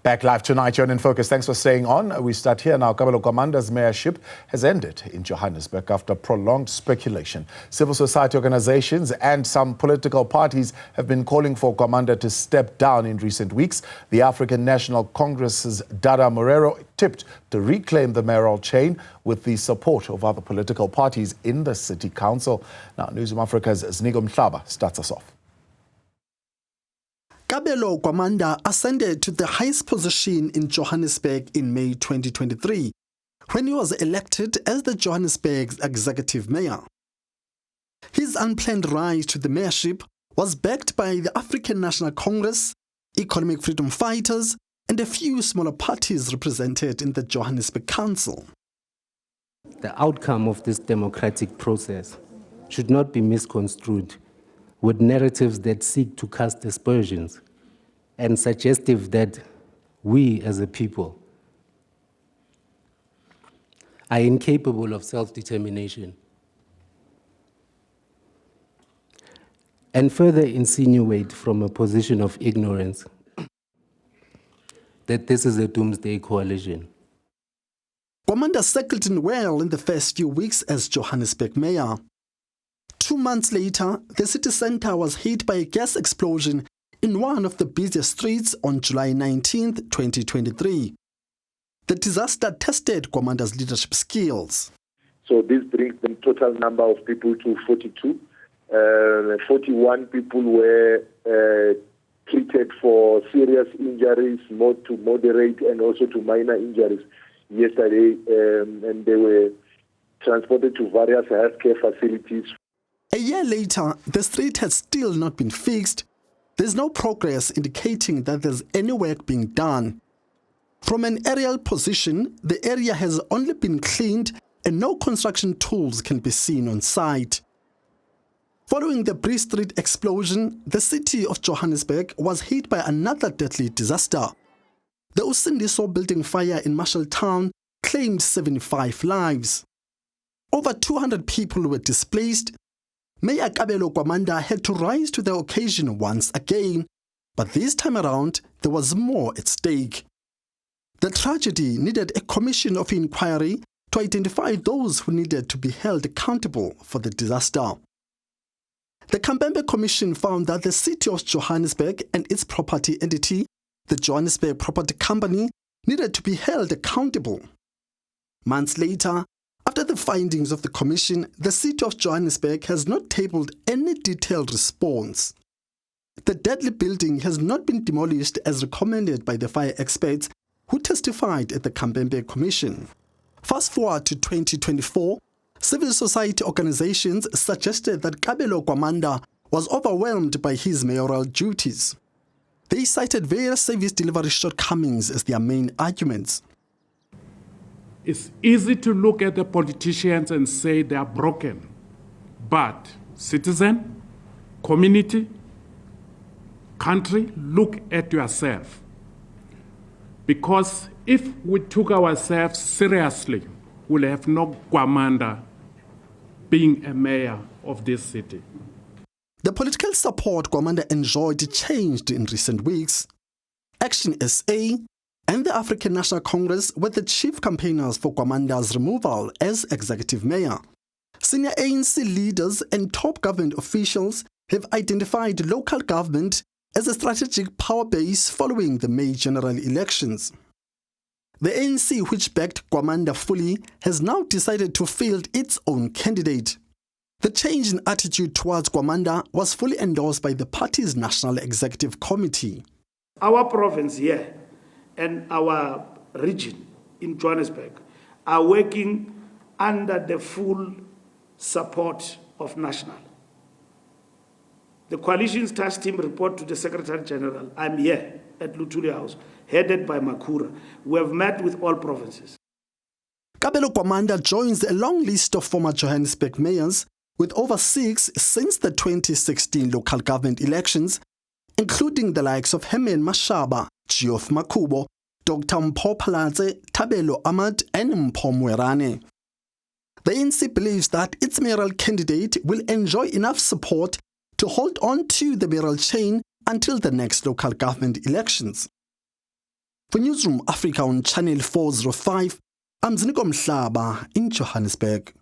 Back live tonight, you're in Focus. Thanks for staying on. We start here now. Kabelo Gwamanda's mayorship has ended in Johannesburg after prolonged speculation. Civil society organizations and some political parties have been calling for Gwamanda to step down in recent weeks. The African National Congress's Dada Morero tipped to reclaim the mayoral chain with the support of other political parties in the city council. Now, Newzroom Afrika's Ziniko Mhlaba starts us off. Kabelo Gwamanda ascended to the highest position in Johannesburg in May 2023, when he was elected as the Johannesburg's executive mayor. His unplanned rise to the mayorship was backed by the African National Congress, economic freedom fighters, and a few smaller parties represented in the Johannesburg Council. The outcome of this democratic process should not be misconstrued with narratives that seek to cast aspersions and suggestive that we as a people are incapable of self-determination, and further insinuate from a position of ignorance that this is a doomsday coalition. Gwamanda settled in well in the first few weeks as Johannesburg mayor. 2 months later, the city centre was hit by a gas explosion in one of the busiest streets on July 19, 2023. The disaster tested Gwamanda's leadership skills. So this brings the total number of people to 42. 41 people were treated for serious injuries, to moderate and also to minor injuries yesterday, and they were transported to various healthcare facilities. A year later, the street has still not been fixed. There's no progress indicating that there's any work being done. From an aerial position, the area has only been cleaned and no construction tools can be seen on site. Following the Bree Street explosion, the city of Johannesburg was hit by another deadly disaster. The Ziniko building fire in Marshalltown claimed 75 lives. Over 200 people were displaced. Mayor Kabelo Gwamanda had to rise to the occasion once again, but this time around, there was more at stake. The tragedy needed a commission of inquiry to identify those who needed to be held accountable for the disaster. The Kabelo Commission found that the city of Johannesburg and its property entity, the Johannesburg Property Company, needed to be held accountable. Months later, after the findings of the Commission, the city of Johannesburg has not tabled any detailed response. The deadly building has not been demolished as recommended by the fire experts who testified at the Kabelo Commission. Fast forward to 2024, civil society organizations suggested that Kabelo Gwamanda was overwhelmed by his mayoral duties. They cited various service delivery shortcomings as their main arguments. It's easy to look at the politicians and say they are broken, but citizen, community, country, look at yourself. Because if we took ourselves seriously, we'll have no Gwamanda being a mayor of this city. The political support Gwamanda enjoyed changed in recent weeks. Action SA and the African National Congress were the chief campaigners for Gwamanda's removal as executive mayor. Senior ANC leaders and top government officials have identified local government as a strategic power base following the May general elections. The ANC, which backed Gwamanda fully, has now decided to field its own candidate. The change in attitude towards Gwamanda was fully endorsed by the party's National Executive Committee. Our province here and our region in Johannesburg are working under the full support of National. The coalition's task team report to the Secretary General. I'm here at Luthuli House, headed by Makura. We have met with all provinces. Kabelo Gwamanda joins a long list of former Johannesburg mayors, with over 6 since the 2016 local government elections, including the likes of Herman Mhlaba, Geoff Makubo, Dr. Mpho Phalatse, Kabelo Ahmad, and Mpho Moerane. The ANC believes that its mayoral candidate will enjoy enough support to hold on to the mayoral chain until the next local government elections. For Newzroom Afrika on Channel 405, I'm Ziniko Mhlaba in Johannesburg.